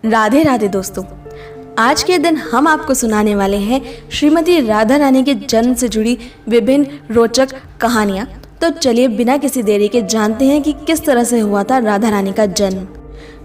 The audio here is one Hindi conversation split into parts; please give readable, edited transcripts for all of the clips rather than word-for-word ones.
राधे राधे दोस्तों, आज के दिन हम आपको सुनाने वाले हैं श्रीमती राधा रानी के जन्म से जुड़ी विभिन्न रोचक कहानियाँ। तो चलिए बिना किसी देरी के जानते हैं कि किस तरह से हुआ था राधा रानी का जन्म।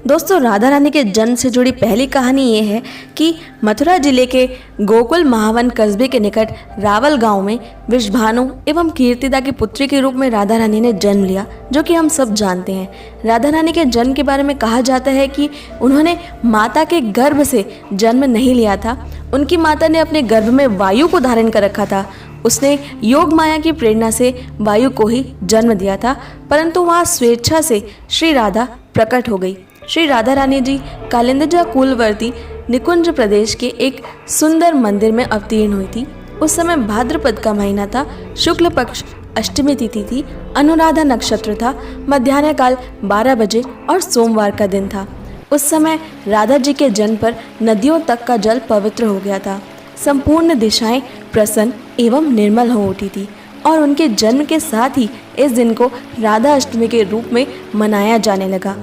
दोस्तों, राधा रानी के जन्म से जुड़ी पहली कहानी ये है कि मथुरा जिले के गोकुल महावन कस्बे के निकट रावल गांव में वृषभानु एवं कीर्तिदा की पुत्री के रूप में राधा रानी ने जन्म लिया, जो कि हम सब जानते हैं। राधा रानी के जन्म के बारे में कहा जाता है कि उन्होंने माता के गर्भ से जन्म नहीं लिया था। उनकी माता ने अपने गर्भ में वायु को धारण कर रखा था। उसने योग माया की प्रेरणा से वायु को ही जन्म दिया था, परंतु वहाँ स्वेच्छा से श्री राधा प्रकट हो गई। श्री राधा रानी जी कालिंदजा कुलवर्ती निकुंज प्रदेश के एक सुंदर मंदिर में अवतीर्ण हुई थी। उस समय भाद्रपद का महीना था, शुक्ल पक्ष अष्टमी तिथि थी, अनुराधा नक्षत्र था, मध्याह्न काल 12 बजे और सोमवार का दिन था। उस समय राधा जी के जन्म पर नदियों तक का जल पवित्र हो गया था। संपूर्ण दिशाएं प्रसन्न एवं निर्मल हो उठी थी और उनके जन्म के साथ ही इस दिन को राधा अष्टमी के रूप में मनाया जाने लगा।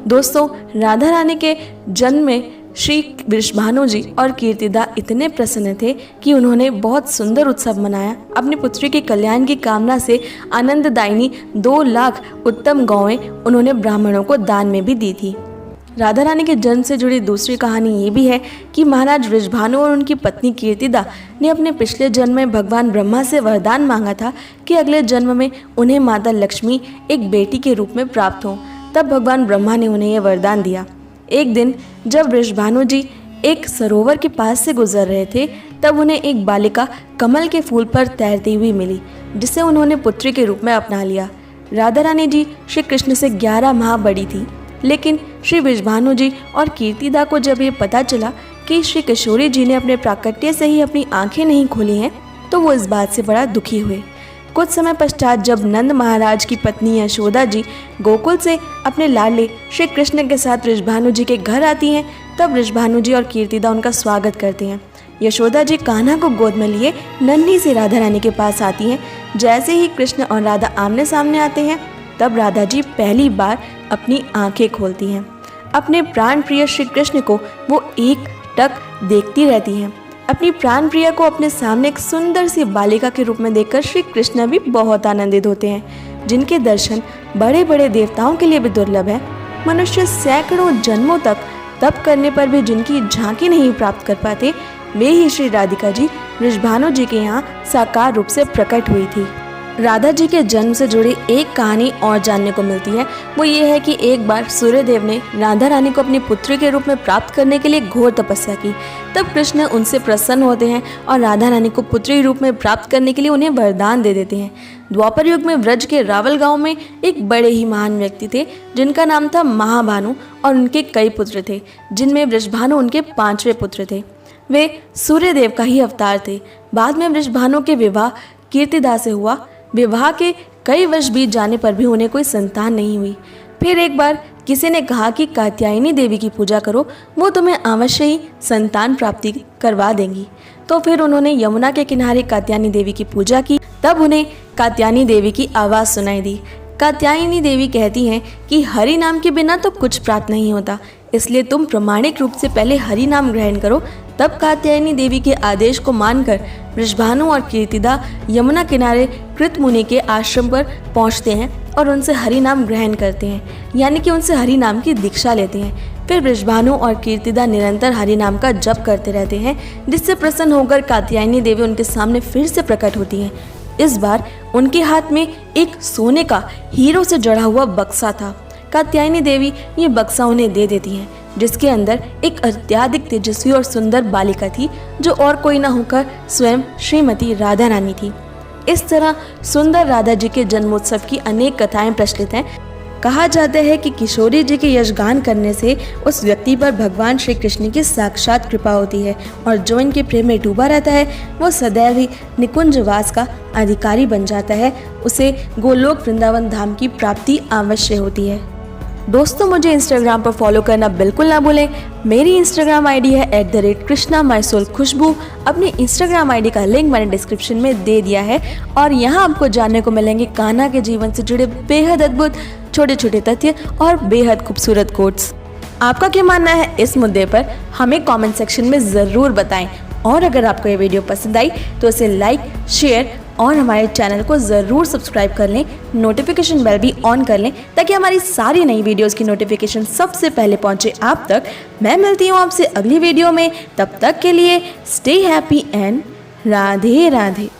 दोस्तों, राधा रानी के जन्म में श्री वृषभानु जी और कीर्तिदा इतने प्रसन्न थे कि उन्होंने बहुत सुंदर उत्सव मनाया। अपनी पुत्री के कल्याण की कामना से आनंददायिनी 2 लाख उत्तम गौएं उन्होंने ब्राह्मणों को दान में भी दी थी। राधा रानी के जन्म से जुड़ी दूसरी कहानी ये भी है कि महाराज वृषभानु और उनकी पत्नी कीर्तिदा ने अपने पिछले जन्म में भगवान ब्रह्मा से वरदान मांगा था कि अगले जन्म में उन्हें माता लक्ष्मी एक बेटी के रूप में प्राप्त हो। तब भगवान ब्रह्मा ने उन्हें यह वरदान दिया। एक दिन जब वृषभानु जी एक सरोवर के पास से गुजर रहे थे, तब उन्हें एक बालिका कमल के फूल पर तैरती हुई मिली, जिसे उन्होंने पुत्री के रूप में अपना लिया। राधा रानी जी श्री कृष्ण से 11 माह बड़ी थी, लेकिन श्री वृषभानु जी और कीर्तिदा को जब ये पता चला कि श्री किशोरी जी ने अपने प्राकट्य से ही अपनी आंखें नहीं खोली हैं, तो वो इस बात से बड़ा दुखी हुए। कुछ समय पश्चात जब नंद महाराज की पत्नी यशोदा जी गोकुल से अपने लाडले श्री कृष्ण के साथ वृषभानु जी के घर आती हैं, तब वृषभानु जी और कीर्तिदा उनका स्वागत करते हैं। यशोदा जी कान्हा को गोद में लिए नन्ही सी राधा रानी के पास आती हैं। जैसे ही कृष्ण और राधा आमने सामने आते हैं, तब राधा जी पहली बार अपनी आंखें खोलती हैं। अपने प्राण प्रिय श्री कृष्ण को वो एक टक देखती रहती हैं। अपनी प्राण प्रिया को अपने सामने एक सुंदर सी बालिका के रूप में देखकर श्री कृष्ण भी बहुत आनंदित होते हैं, जिनके दर्शन बड़े बड़े देवताओं के लिए भी दुर्लभ है। मनुष्य सैकड़ों जन्मों तक तप करने पर भी जिनकी झांकी नहीं प्राप्त कर पाते, वे ही श्री राधिका जी वृषभानु जी के यहाँ साकार रूप से प्रकट हुई थी। राधा जी के जन्म से जुड़ी एक कहानी और जानने को मिलती है। वो ये है कि एक बार सूर्यदेव ने राधा रानी को अपनी पुत्री के रूप में प्राप्त करने के लिए घोर तपस्या की। तब कृष्ण उनसे प्रसन्न होते हैं और राधा रानी को पुत्री रूप में प्राप्त करने के लिए उन्हें वरदान दे देते हैं। द्वापर युग में व्रज के रावल गांव में एक बड़े ही महान व्यक्ति थे, जिनका नाम था महाभानु, और उनके कई पुत्र थे, जिनमें वृषभानु उनके 5वें पुत्र थे। वे सूर्यदेव का ही अवतार थे। बाद में वृषभानु के विवाह कीर्तिदा से हुआ। विवाह के कई वर्ष बीत जाने पर भी उन्हें कोई संतान नहीं हुई। फिर एक बार किसी ने कहा कि कात्यायनी देवी की पूजा करो, वो तुम्हें अवश्य ही संतान प्राप्ति करवा देंगी। तो फिर उन्होंने यमुना के किनारे कात्यायनी देवी की पूजा की। तब उन्हें कात्यायनी देवी की आवाज़ सुनाई दी। कात्यायनी देवी कहती हैं कि हरि नाम के बिना तो कुछ प्राप्त नहीं होता, इसलिए तुम प्रमाणिक रूप से पहले हरि नाम ग्रहण करो। तब कात्यायनी देवी के आदेश को मानकर वृषभानु और कीर्तिदा यमुना किनारे कृत मुनि के आश्रम पर पहुंचते हैं और उनसे हरि नाम ग्रहण करते हैं, यानी कि उनसे हरि नाम की दीक्षा लेते हैं। फिर वृषभानु और कीर्तिदा निरंतर हरि नाम का जप करते रहते हैं, जिससे प्रसन्न होकर कात्यायनी देवी उनके सामने फिर से प्रकट होती हैं। इस बार उनके हाथ में एक सोने का हीरो से जड़ा हुआ बक्सा था। कात्यायनी देवी ये बक्सा उन्हें दे देती हैं, जिसके अंदर एक अत्यधिक तेजस्वी और सुंदर बालिका थी, जो और कोई न होकर स्वयं श्रीमती राधा रानी थी। इस तरह सुंदर राधा जी के जन्मोत्सव की अनेक कथाएं प्रचलित हैं। कहा जाता है कि किशोरी जी के यशगान करने से उस व्यक्ति पर भगवान श्री कृष्ण की साक्षात कृपा होती है, और जो इनके प्रेम में डूबा रहता है वो सदैव ही निकुंजवास का अधिकारी बन जाता है। उसे गोलोक वृंदावन धाम की प्राप्ति अवश्य होती है। दोस्तों, मुझे इंस्टाग्राम पर फॉलो करना बिल्कुल ना भूलें। मेरी इंस्टाग्राम आईडी है @krishna_my_soul_khushbu। अपनी इंस्टाग्राम आईडी का लिंक मैंने डिस्क्रिप्शन में दे दिया है, और यहाँ आपको जानने को मिलेंगे कान्हा के जीवन से जुड़े बेहद अद्भुत छोटे छोटे तथ्य और बेहद खूबसूरत कोट्स। आपका क्या मानना है इस मुद्दे पर हमें कमेंट सेक्शन में ज़रूर बताएं। और अगर आपको ये वीडियो पसंद आई तो इसे लाइक, शेयर और हमारे चैनल को ज़रूर सब्सक्राइब कर लें, नोटिफिकेशन बेल भी ऑन कर लें ताकि हमारी सारी नई वीडियोस की नोटिफिकेशन सबसे पहले पहुंचे आप तक। मैं मिलती हूं आपसे अगली वीडियो में, तब तक के लिए stay happy and Radhe Radhe.